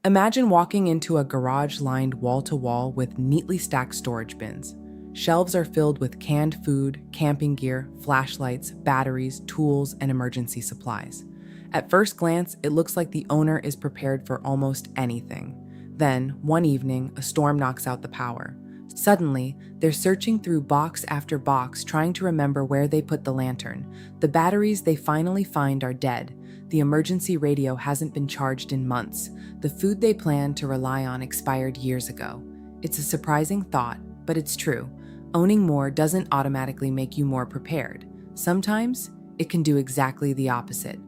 Imagine walking into a garage lined wall to wall with neatly stacked storage bins. Shelves are filled with canned food, camping gear, flashlights, batteries, tools, and emergency supplies. At first glance, it looks like the owner is prepared for almost anything. Then, one evening, a storm knocks out the power. Suddenly, they're searching through box after box trying to remember where they put the lantern. The batteries they finally find are dead. The emergency radio hasn't been charged in months. The food they planned to rely on expired years ago. It's a surprising thought, but it's true. Owning more doesn't automatically make you more prepared. Sometimes, it can do exactly the opposite.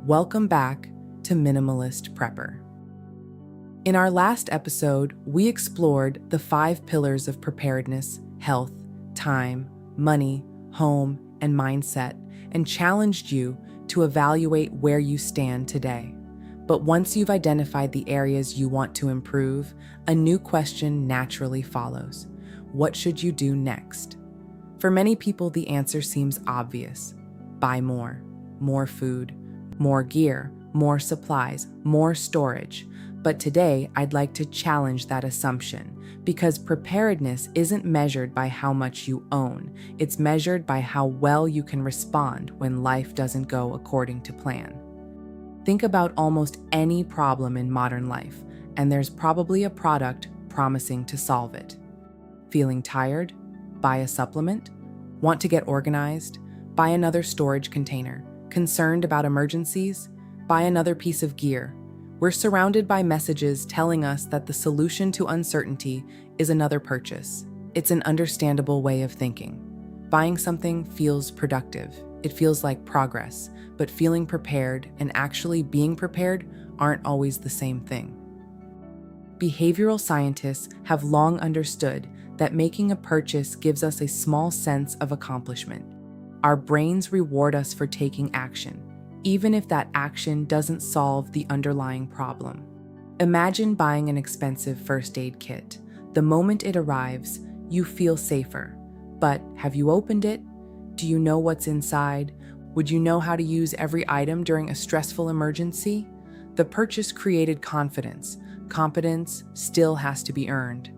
Welcome back to Minimalist Prepper. In our last episode, we explored the 5 pillars of preparedness: health, time, money, home, and mindset, and challenged you to evaluate where you stand today. But once you've identified the areas you want to improve, a new question naturally follows. What should you do next? For many people, the answer seems obvious. Buy more food, more gear, more supplies, more storage. But today, I'd like to challenge that assumption, because preparedness isn't measured by how much you own. It's measured by how well you can respond when life doesn't go according to plan. Think about almost any problem in modern life, and there's probably a product promising to solve it. Feeling tired? Buy a supplement? Want to get organized? Buy another storage container. Concerned about emergencies? Buy another piece of gear. We're surrounded by messages telling us that the solution to uncertainty is another purchase. It's an understandable way of thinking. Buying something feels productive. It feels like progress, but feeling prepared and actually being prepared aren't always the same thing. Behavioral scientists have long understood that making a purchase gives us a small sense of accomplishment. Our brains reward us for taking action, even if that action doesn't solve the underlying problem. Imagine buying an expensive first aid kit. The moment it arrives, you feel safer. But have you opened it? Do you know what's inside? Would you know how to use every item during a stressful emergency? The purchase created confidence. Competence still has to be earned.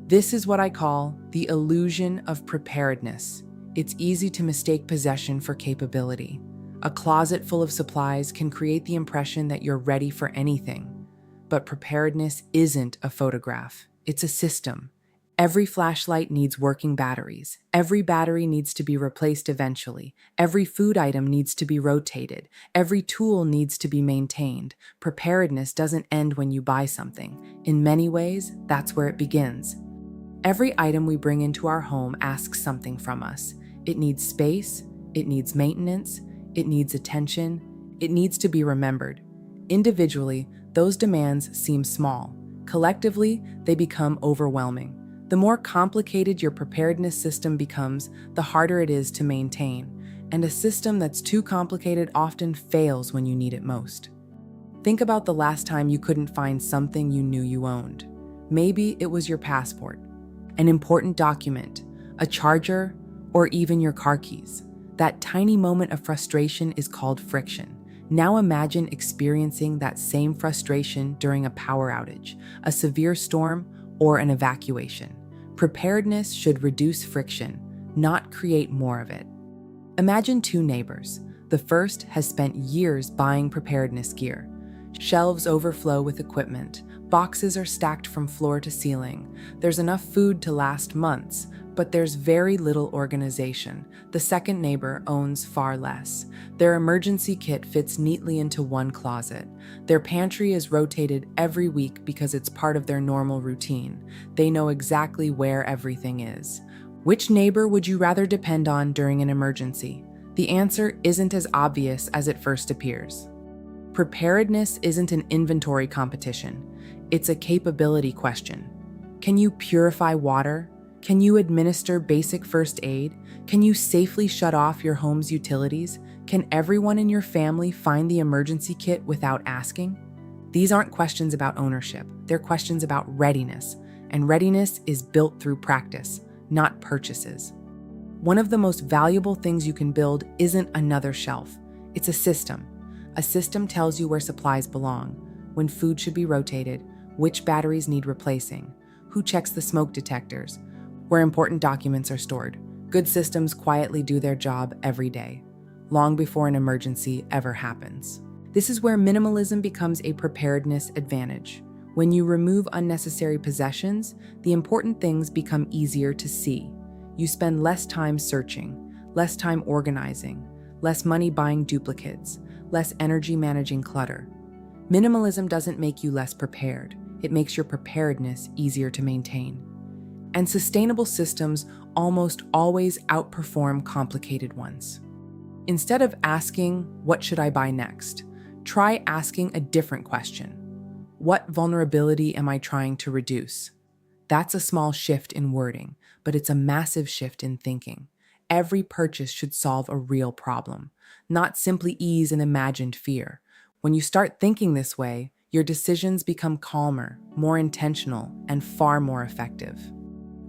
This is what I call the illusion of preparedness. It's easy to mistake possession for capability. A closet full of supplies can create the impression that you're ready for anything. But preparedness isn't a photograph. It's a system. Every flashlight needs working batteries. Every battery needs to be replaced eventually. Every food item needs to be rotated. Every tool needs to be maintained. Preparedness doesn't end when you buy something. In many ways, that's where it begins. Every item we bring into our home asks something from us. It needs space. It needs maintenance. It needs attention. It needs to be remembered. Individually, those demands seem small. Collectively, they become overwhelming. The more complicated your preparedness system becomes, the harder it is to maintain. And a system that's too complicated often fails when you need it most. Think about the last time you couldn't find something you knew you owned. Maybe it was your passport, an important document, a charger, or even your car keys. That tiny moment of frustration is called friction. Now imagine experiencing that same frustration during a power outage, a severe storm, or an evacuation. Preparedness should reduce friction, not create more of it. Imagine 2 neighbors. The first has spent years buying preparedness gear. Shelves overflow with equipment. Boxes are stacked from floor to ceiling. There's enough food to last months, but there's very little organization. The second neighbor owns far less. Their emergency kit fits neatly into one closet. Their pantry is rotated every week because it's part of their normal routine. They know exactly where everything is. Which neighbor would you rather depend on during an emergency? The answer isn't as obvious as it first appears. Preparedness isn't an inventory competition. It's a capability question. Can you purify water? Can you administer basic first aid? Can you safely shut off your home's utilities? Can everyone in your family find the emergency kit without asking? These aren't questions about ownership. They're questions about readiness. And readiness is built through practice, not purchases. One of the most valuable things you can build isn't another shelf. It's a system. A system tells you where supplies belong. when food should be rotated, which batteries need replacing, who checks the smoke detectors, where important documents are stored. Good systems quietly do their job every day, long before an emergency ever happens. This is where minimalism becomes a preparedness advantage. When you remove unnecessary possessions, the important things become easier to see. You spend less time searching, less time organizing, less money buying duplicates, less energy managing clutter. Minimalism doesn't make you less prepared. It makes your preparedness easier to maintain. And sustainable systems almost always outperform complicated ones. Instead of asking, "What should I buy next?" try asking a different question. What vulnerability am I trying to reduce? That's a small shift in wording, but it's a massive shift in thinking. Every purchase should solve a real problem, not simply ease an imagined fear. When you start thinking this way, your decisions become calmer, more intentional, and far more effective.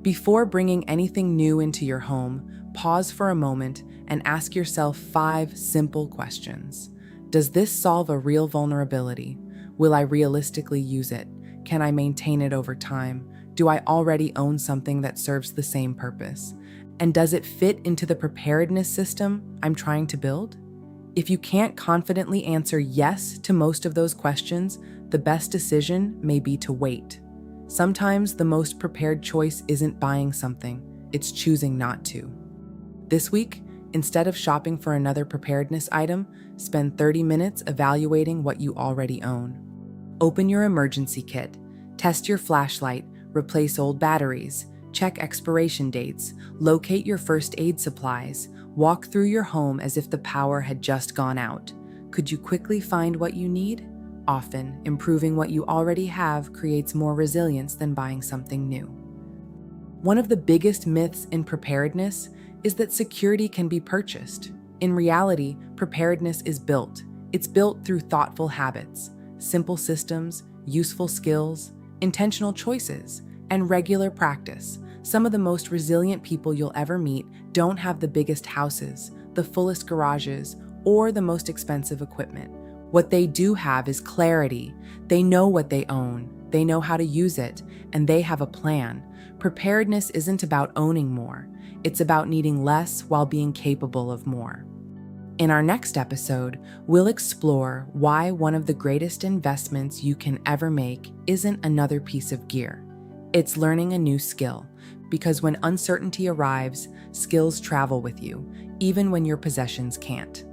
Before bringing anything new into your home, pause for a moment and ask yourself 5 simple questions. Does this solve a real vulnerability? Will I realistically use it? Can I maintain it over time? Do I already own something that serves the same purpose? And does it fit into the preparedness system I'm trying to build? If you can't confidently answer yes to most of those questions, the best decision may be to wait. Sometimes the most prepared choice isn't buying something, it's choosing not to. This week, instead of shopping for another preparedness item, spend 30 minutes evaluating what you already own. Open your emergency kit, test your flashlight, replace old batteries, check expiration dates, locate your first aid supplies, walk through your home as if the power had just gone out. Could you quickly find what you need? Often, improving what you already have creates more resilience than buying something new. One of the biggest myths in preparedness is that security can be purchased. In reality, preparedness is built. It's built through thoughtful habits, simple systems, useful skills, intentional choices, and regular practice. Some of the most resilient people you'll ever meet don't have the biggest houses, the fullest garages, or the most expensive equipment. What they do have is clarity. They know what they own, they know how to use it, and they have a plan. Preparedness isn't about owning more. It's about needing less while being capable of more. In our next episode, we'll explore why one of the greatest investments you can ever make isn't another piece of gear. It's learning a new skill, because when uncertainty arrives, skills travel with you, even when your possessions can't.